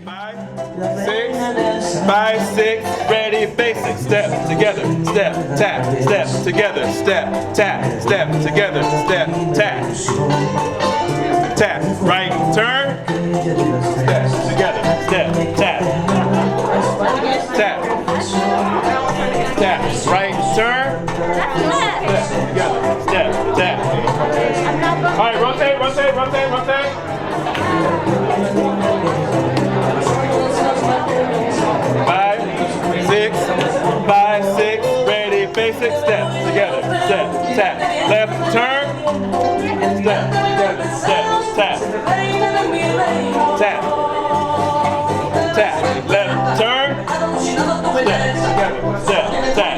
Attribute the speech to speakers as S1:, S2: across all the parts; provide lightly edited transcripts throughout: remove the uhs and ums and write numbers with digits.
S1: 5, 6, ready, basic. Step together, step, tap, step together, step, tap, step together, step, tap. Tap, right, turn, step together, step, tap. Tap, tap, right, turn, step together, step, tap. All right, rotate, rotate, rotate, rotate. 5, 6, ready, basic, step together, step, tap, left, turn, step, together, step, tap, tap, tap, left, turn, step, together, step, tap.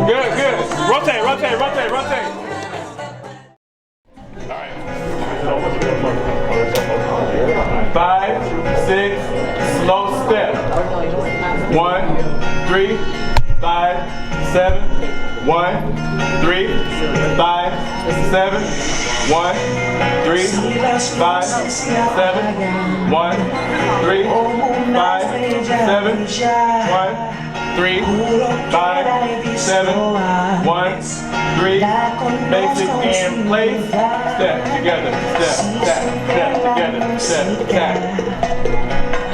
S1: Good, good. Rotate, rotate, rotate, rotate. All right. 5, 6, slow step. 1, 3, 5, 7, 1, 3, 5, 7, 1, 3, 5, 7, 1, 3, 5, 7, 1, 3, 5, 7, 1, 3, basic and place. Step together, step, tap, step together, step, tap.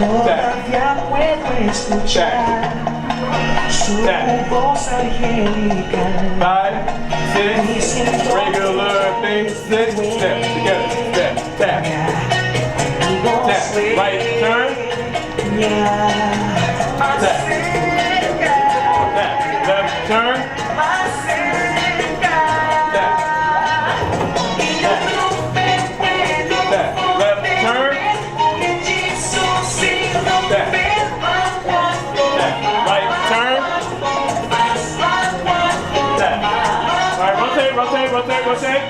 S1: Tap. Tap. Tap. 5, 6, regular basic. Step together, step, tap. Tap. Right turn. Tap. Tap. Left turn. Tap. Tap. Left turn. Tap. Right turn. Tap. All right, rotate, rotate, rotate, rotate.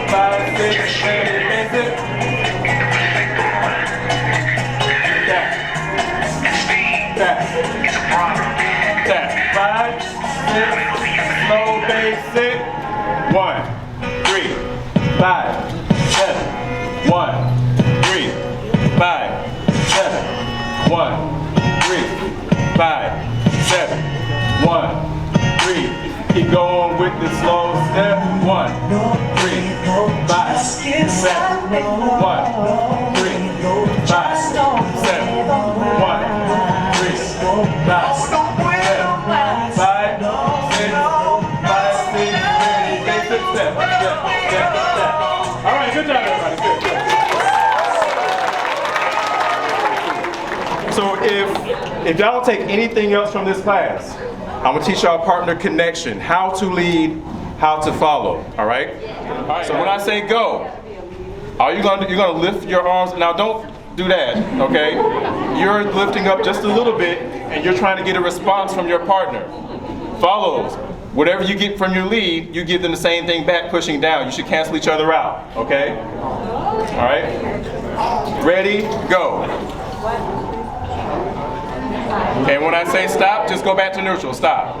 S1: 5, 6, ready, basic. Tap. Tap. Tap. 5, 6, slow basic. 1, 3, 5, 7, 1, 3, 5, 7, 1, 3, 5, 7, 1, 3. Keep going with the slow step. 1, 3, 5, 7, 1, 3, 5, 7, 1, 3, 5, 7, 5, 6, ready, basic step, step, step, step. All right, good job, everybody. Good. So if y'all don't take anything else from this class, I'm gonna teach y'all partner connection, how to lead, how to follow. All right. So when I say go, you're gonna lift your arms. Now don't do that. Okay. You're lifting up just a little bit, and you're trying to get a response from your partner. Follows. Whatever you get from your lead, you give them the same thing back, pushing down. You should cancel each other out. Okay. All right. Ready? Go. And when I say stop, just go back to neutral. Stop.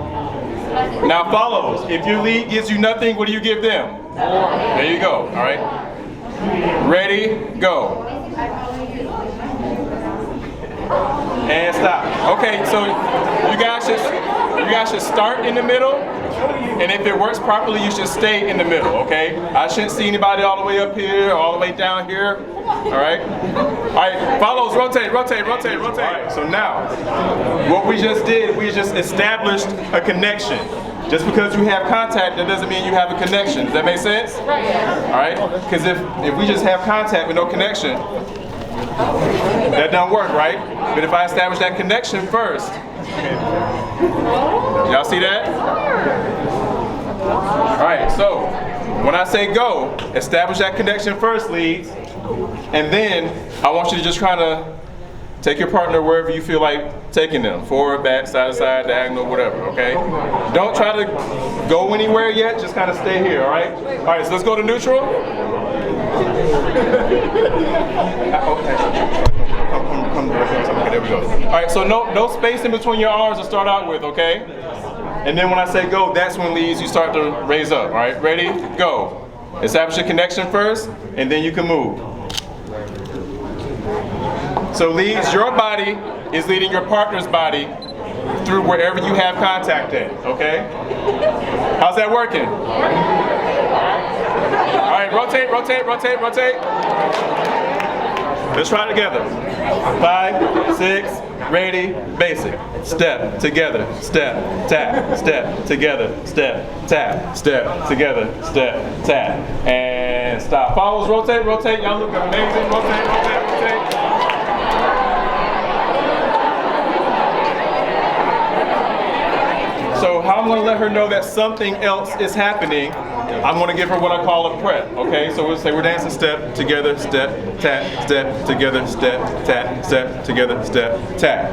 S1: Now follows. If your lead gives you nothing, what do you give them? There you go. All right. Ready? Go. And stop. Okay. So you guys should start in the middle. And if it works properly, you should stay in the middle, okay? I shouldn't see anybody all the way up here, all the way down here, all right? All right, follows, rotate, rotate, rotate, rotate. All right, so now, what we just did, we just established a connection. Just because you have contact, that doesn't mean you have a connection. Does that make sense? Right. All right, because if we just have contact with no connection, that don't work, right? But if I establish that connection first, y'all see that? All right, so when I say go, establish that connection first, leads, and then I want you to just try to take your partner wherever you feel like taking them, forward, back, side to side, diagonal, whatever, okay? Don't try to go anywhere yet, just kind of stay here, all right? All right, so let's go to neutral. Okay, there we go. All right, so no space in between your arms to start out with, okay? And then when I say go, that's when leads you start to raise up, all right? Ready? Go. Establish a connection first, and then you can move. So leads, your body is leading your partner's body through wherever you have contact at, okay? How's that working? All right, rotate, rotate, rotate, rotate. Let's try it together. 5, 6, ready, basic. Step, together, step, tap, step, together, step, tap, step, together, step, tap. And stop. Follows, rotate, rotate. Y'all look amazing. Rotate, rotate, rotate. So how I'm gonna let her know that something else is happening, I'm gonna give her what I call a prep, okay? So we'll say we're dancing step, together, step, tap, step, together, step, tap, step, together, step, tap.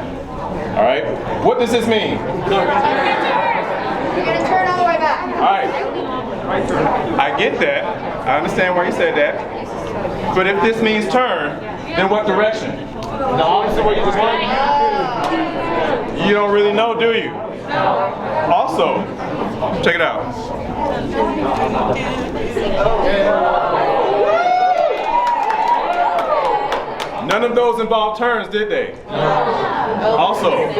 S1: All right? What does this mean?
S2: You're gonna turn all the way back.
S1: All right. I get that. I understand why you said that. But if this means turn, then what direction? The opposite way you just went? You don't really know, do you? Also, check it out. None of those involved turns, did they? Also, there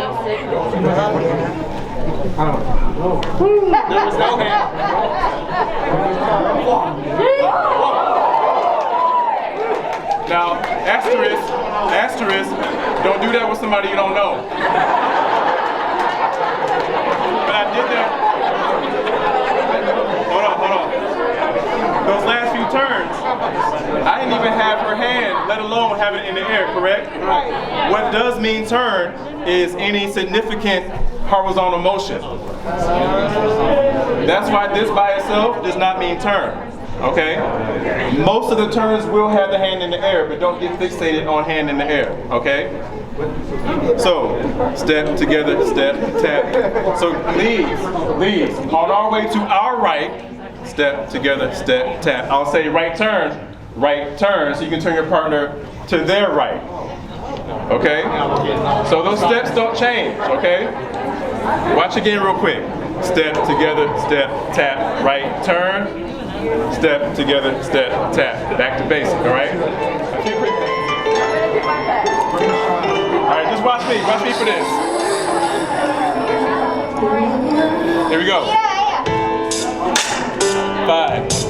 S1: was no hand. Now, asterisk, don't do that with somebody you don't know. But I did that. Hold on. Those last few turns, I didn't even have her hand, let alone have it in the air, correct? What does mean turn is any significant horizontal motion. That's why this by itself does not mean turn, okay? Most of the turns will have the hand in the air, but don't get fixated on hand in the air, okay? So, step, together, step, tap. So leads, on our way to our right, step, together, step, tap. I'll say right turn, so you can turn your partner to their right. Okay? So those steps don't change, okay? Watch again real quick. Step, together, step, tap, right turn. Step, together, step, tap. Back to basic, all right? All right, just watch me for this. Here we go. 5, 7,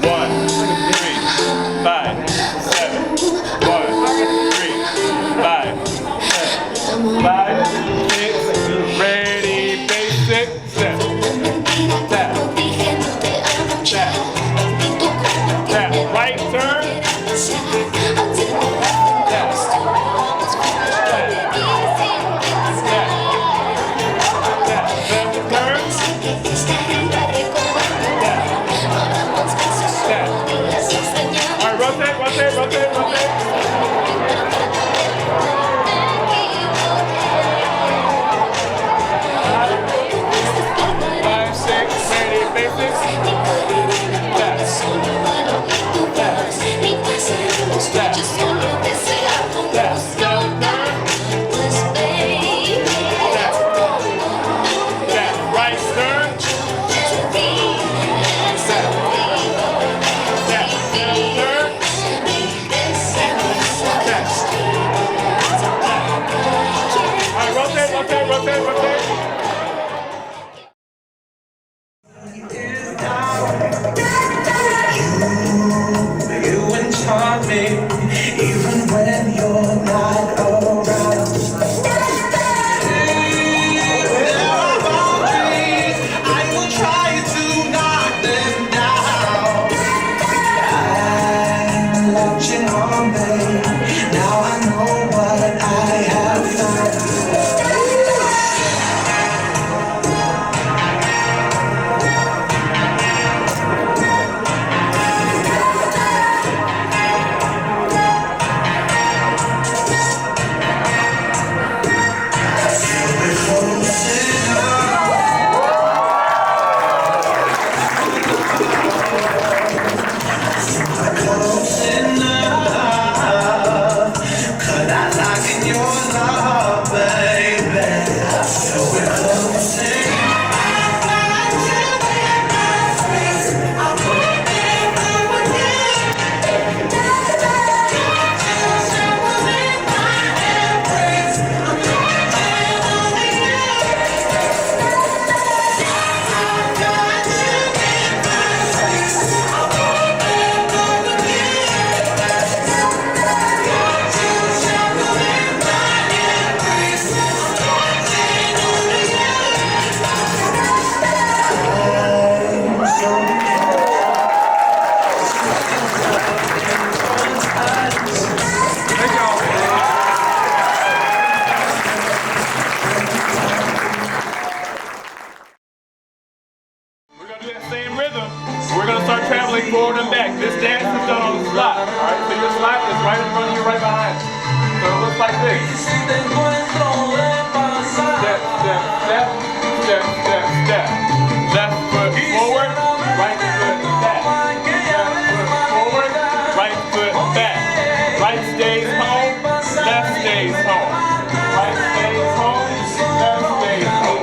S1: 1, 3, 5, 7, 1, 3, 5, 7, 5, 6, ready, basic, step, tap, tap, tap, right turn, tap, rotate. 5, 6, ready, basics. Right turn. Rotate.
S3: You enchant me, even when you're not around. I will try to knock them down. I'm watching on me. Now I know what I have found.
S1: right in front of you, right behind you. So it looks like this. Step, step, step, step, step, step. Left foot forward, right foot back. Left foot forward, right foot back. Right stays home, left stays home. Right stays home, left stays home.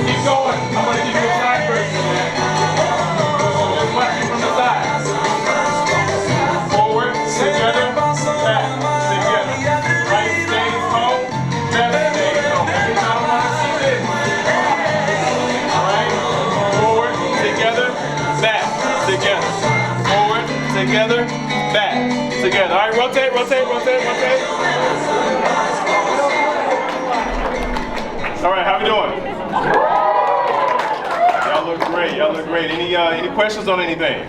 S1: Keep going. I'm going to give you a side version of that. Just watch it from the side. Forward, together, back, together. Right stays home, left stays home. I don't want to see this. Alright? Forward, together, back, together. Forward, together, back, together. Alright, rotate, rotate, rotate, rotate. Alright, how we doing? Y'all look great, y'all look great. Any questions on anything?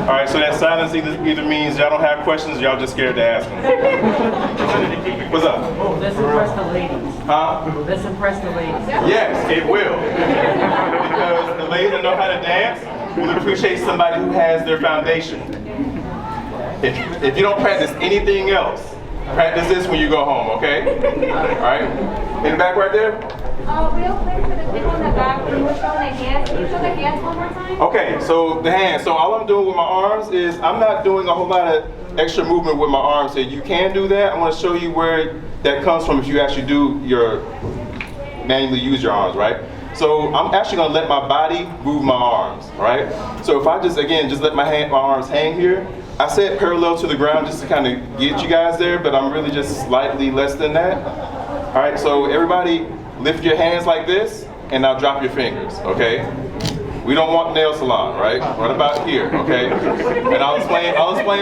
S1: Alright, so that silence either means y'all don't have questions or y'all just scared to ask them. What's up?
S4: Oh, let's impress the ladies.
S1: Huh?
S4: Let's impress the ladies.
S1: Yes, it will. Because the ladies that know how to dance will appreciate somebody who has their foundation. If you don't practice anything else, practice this when you go home, okay? Alright? In the back right there?
S2: Real quick for the people in the back, when you were showing the hands, can you show the hands one more time?
S1: Okay, so the hands. So all I'm doing with my arms is I'm not doing a whole lot of extra movement with my arms. So you can do that. I want to show you where that comes from if you actually do manually use your arms, right? So I'm actually going to let my body move my arms, right? So if I just let my arms hang here, I said parallel to the ground just to kind of get you guys there, but I'm really just slightly less than that. All right, so everybody lift your hands like this, and now drop your fingers, okay? We don't want nail salon, right? Right about here, okay? And I'll explain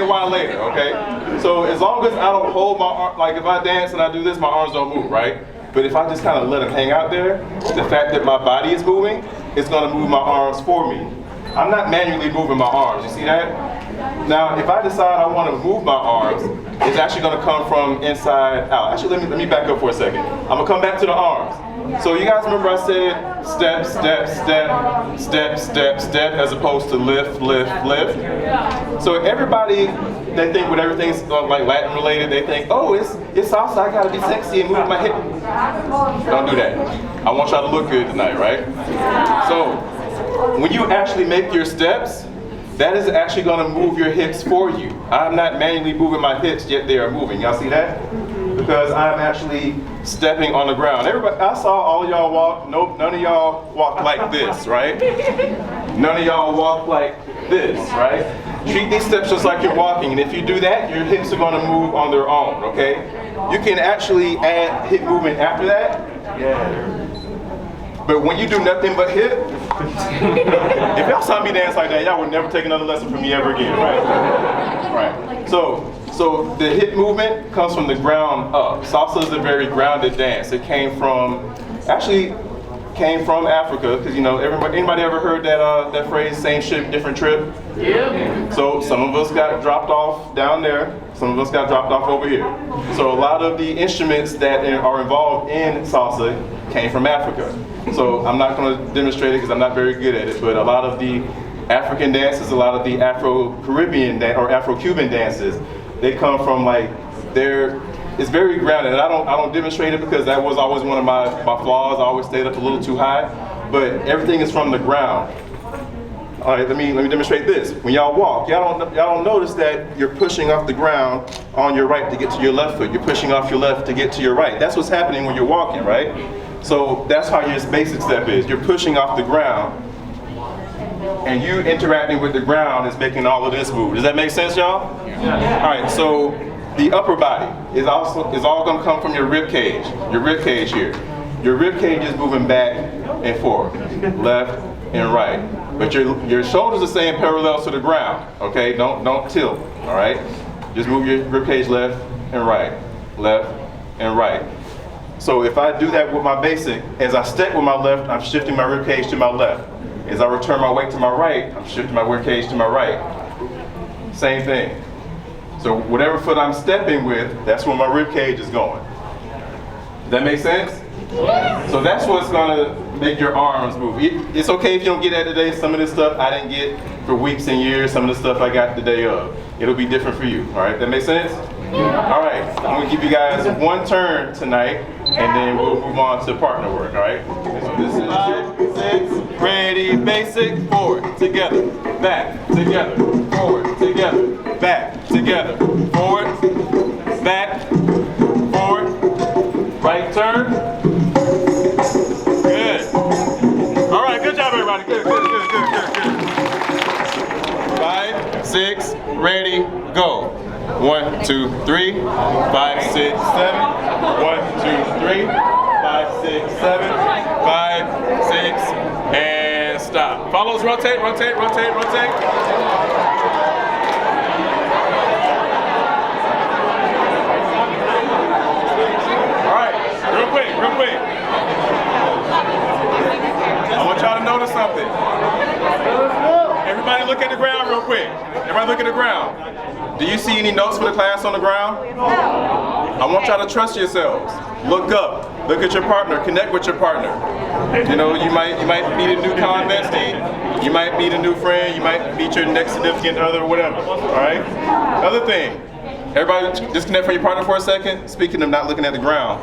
S1: why later, okay? So as long as I don't hold my arm, like if I dance and I do this, my arms don't move, right? But if I just kind of let them hang out there, the fact that my body is moving, it's gonna move my arms for me. I'm not manually moving my arms, you see that? Now, if I decide I want to move my arms, it's actually going to come from inside out. Actually, let me back up for a second. I'm going to come back to the arms. So you guys remember I said step, step, step, step, step, step, as opposed to lift, lift, lift? So everybody, they think when everything's like Latin related, they think, oh, it's salsa, I got to be sexy and move my hip. Don't do that. I want y'all to look good tonight, right? So when you actually make your steps, that is actually going to move your hips for you. I'm not manually moving my hips, yet they are moving. Y'all see that? Because I'm actually stepping on the ground. Everybody, I saw all of y'all walk. Nope, none of y'all walk like this, right? None of y'all walk like this, right? Treat these steps just like you're walking, and if you do that, your hips are going to move on their own, okay? You can actually add hip movement after that. Yeah. But when you do nothing but hip, if y'all saw me dance like that, y'all would never take another lesson from me ever again, right? Right. So the hip movement comes from the ground up. Salsa is a very grounded dance. It came from Africa, because anybody ever heard that phrase, same ship, different trip? Yeah. So some of us got dropped off down there, some of us got dropped off over here. So a lot of the instruments that are involved in salsa came from Africa. So I'm not going to demonstrate it because I'm not very good at it, but a lot of the African dances, a lot of the Afro-Caribbean or Afro-Cuban dances, they come from it's very grounded. And I don't demonstrate it because that was always one of my flaws. I always stayed up a little too high, but everything is from the ground. All right, let me demonstrate this. When y'all walk, y'all don't notice that you're pushing off the ground on your right to get to your left foot. You're pushing off your left to get to your right. That's what's happening when you're walking, right? So that's how your basic step is. You're pushing off the ground, and you interacting with the ground is making all of this move. Does that make sense, y'all? Yeah. All right, so the upper body is all going to come from your rib cage. Your rib cage here. Your rib cage is moving back and forth, left and right. But your shoulders are staying parallel to the ground. Okay, don't tilt. All right, just move your rib cage left and right, left and right. So if I do that with my basic, as I step with my left, I'm shifting my rib cage to my left. As I return my weight to my right, I'm shifting my rib cage to my right. Same thing. So whatever foot I'm stepping with, that's where my rib cage is going. Does that make sense? So that's what's gonna make your arms move. It's okay if you don't get that today. Some of this stuff I didn't get for weeks and years some of the stuff I got the day of. It'll be different for you, all right? That makes sense? All right, I'm gonna give you guys one turn tonight, and then we'll move on to partner work, all right? So this is 5, 6, ready, basic, forward, together, back, together, forward, together, back, together, forward, back, forward, right turn. Good. All right, good job everybody, good. 5, 6, ready, go. 1, 2, 3, 5, 6, 7. 1, 2, 3, 5, 6, 7. 5, 6, and stop. Follows, rotate, rotate, rotate, rotate. All right, real quick. I want y'all to notice something. Everybody look at the ground real quick. Everybody look at the ground. Do you see any notes for the class on the ground? No. I want y'all to trust yourselves. Look up. Look at your partner. Connect with your partner. You know, you might meet a new convestee. You might meet a new friend. You might meet your next significant other, whatever. All right? Other thing. Everybody disconnect from your partner for a second. Speaking of not looking at the ground.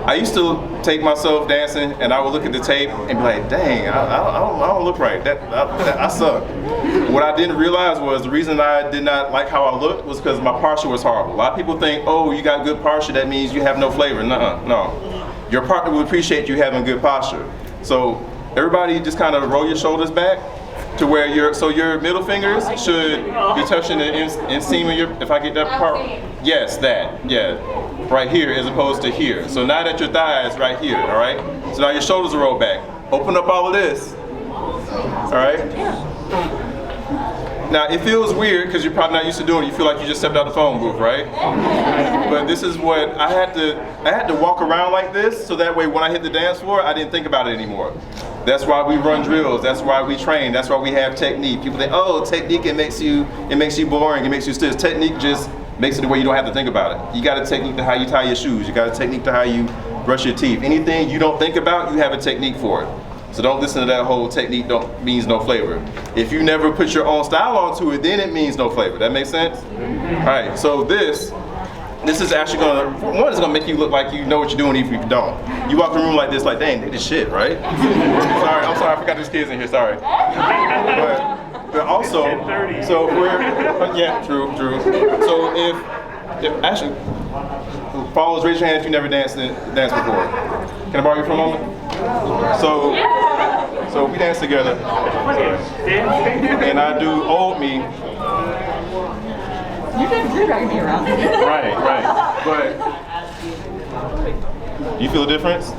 S1: I used to take myself dancing and I would look at the tape and be like, dang, I don't look right. I suck. What I didn't realize was the reason I did not like how I looked was because my posture was horrible. A lot of people think, oh, you got good posture, that means you have no flavor. No. Your partner will appreciate you having good posture. So everybody just kind of roll your shoulders back to where your middle fingers should be touching the inseam of your, if I get that part. Yes, that, yeah. Right here as opposed to here. So now that your thigh is right here, all right? So now your shoulders are rolled back. Open up all of this, all right? Now it feels weird because you're probably not used to doing it. You feel like you just stepped out the phone booth, right? But this is what I had to walk around like this so that way when I hit the dance floor, I didn't think about it anymore. That's why we run drills. That's why we train. That's why we have technique. People think, oh, technique, it makes you boring. It makes you stiff. Technique just makes it the way you don't have to think about it. You got a technique to how you tie your shoes. You got a technique to how you brush your teeth. Anything you don't think about, you have a technique for it. So don't listen to that whole technique means no flavor. If you never put your own style onto it, then it means no flavor. That makes sense? All right, so this is actually it's gonna make you look like you know what you're doing even if you don't. You walk in the room like this, like, dang, they this shit, right? I'm sorry, I forgot there's kids in here, sorry. But also, so yeah, true. So if actually, followers, raise your hand if you never danced before. Can I borrow you for a moment? So we dance together, and I do old me.
S4: You didn't drag me around.
S1: Right. But you feel a difference?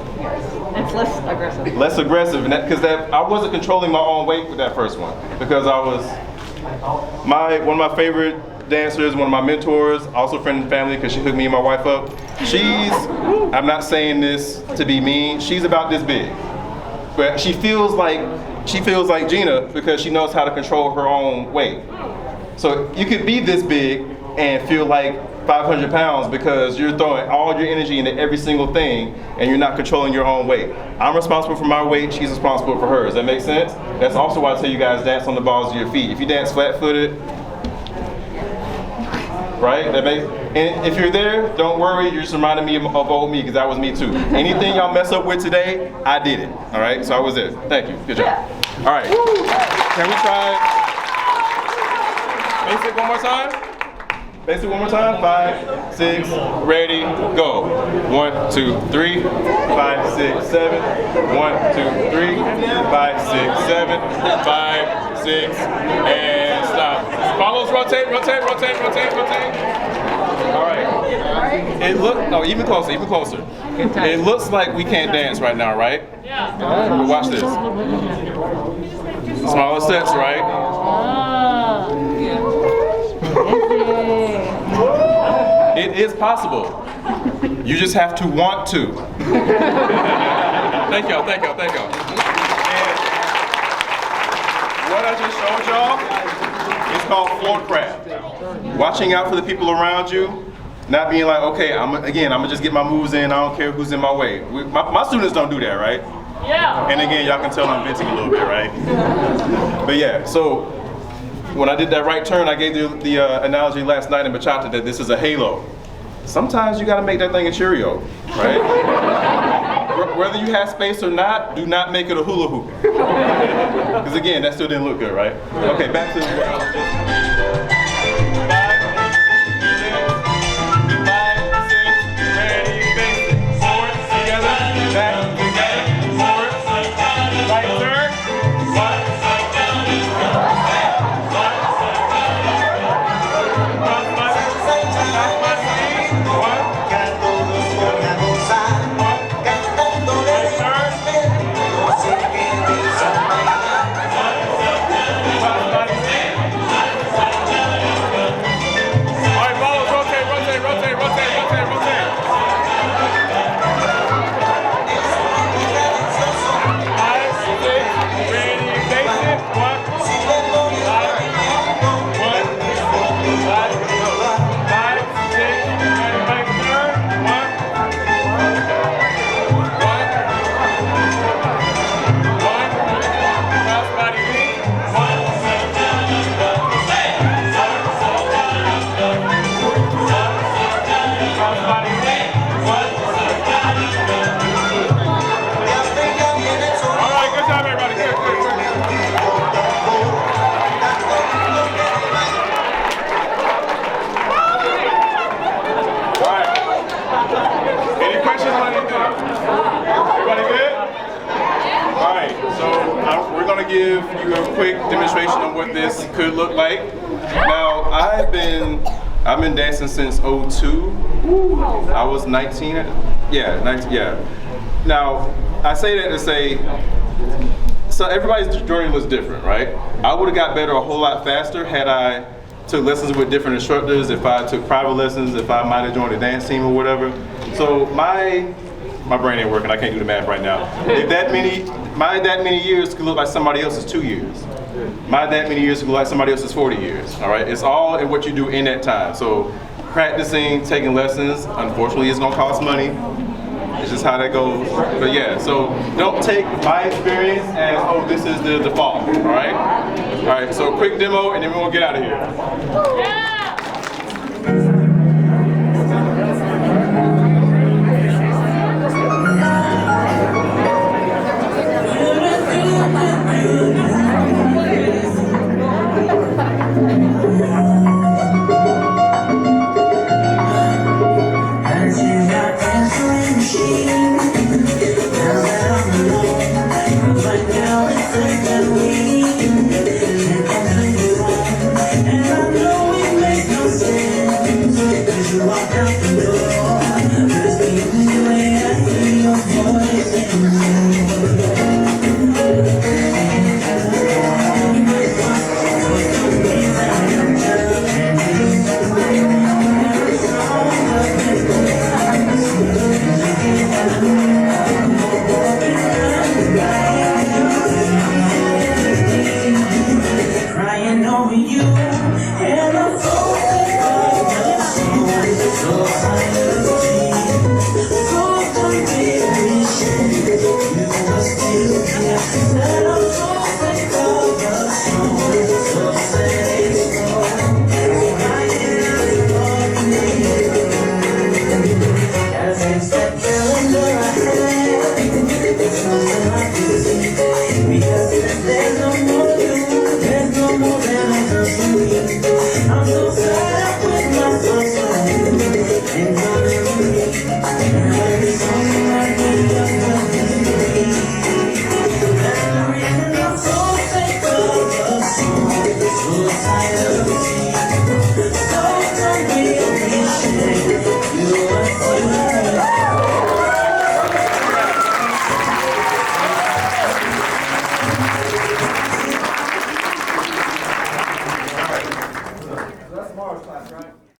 S4: It's less aggressive.
S1: Less aggressive, because I wasn't controlling my own weight with that first one, because I was one of my favorite dancers, one of my mentors, also friend and family, because she hooked me and my wife up. I'm not saying this to be mean, she's about this big, but she feels like Gina because she knows how to control her own weight. So you could be this big and feel like 500 pounds because you're throwing all your energy into every single thing and you're not controlling your own weight. I'm responsible for my weight, she's responsible for hers. That makes sense? That's also why I tell you guys dance on the balls of your feet. If you dance flat-footed, right? And if you're there, don't worry, you're just reminding me of old me because that was me too. Anything y'all mess up with today, I did it, all right? So I was there. Thank you, good job. All right, can we try basic one more time? Basic one more time. 5, 6, ready, go. 1, 2, 3, 5, 6, 7. 1, 2, 3, 5, 6, 7. 5, 6, and stop. Follows, rotate. All right. Even closer. It looks like we can't dance right now, right? Yeah. But watch this. Smaller steps, right? It is possible. You just have to want to. Thank y'all. And what I just showed y'all is called floor craft. Watching out for the people around you, not being like, okay, I'm gonna just get my moves in, I don't care who's in my way. My students don't do that, right? Yeah. And again, y'all can tell I'm venting a little bit, right? But yeah, so when I did that right turn, I gave the analogy last night in Bachata that this is a halo. Sometimes you gotta make that thing a Cheerio, right? Whether you have space or not, do not make it a hula hoop. Because again, that still didn't look good, right? Okay, back to what I was just. 5, 6, ready, basic. Forward, together, back, together, forward, right turn, one, give you a quick demonstration of what this could look like. Now, I've been dancing since '02. I was 19. Yeah, 19. Yeah. Now, I say that to say, so everybody's journey was different, right? I would have got better a whole lot faster had I took lessons with different instructors, if I took private lessons, if I might have joined a dance team or whatever. So my brain ain't working, I can't do the math right now. If my that many years could look like somebody else's 2 years. My that many years could look like somebody else's 40 years, all right? It's all in what you do in that time. So practicing, taking lessons, unfortunately it's gonna cost money. It's just how that goes. But yeah, so don't take my experience as, oh, this is the default, all right? All right, so quick demo and then we're gonna get out of here. Yeah! That's tomorrow's class, right?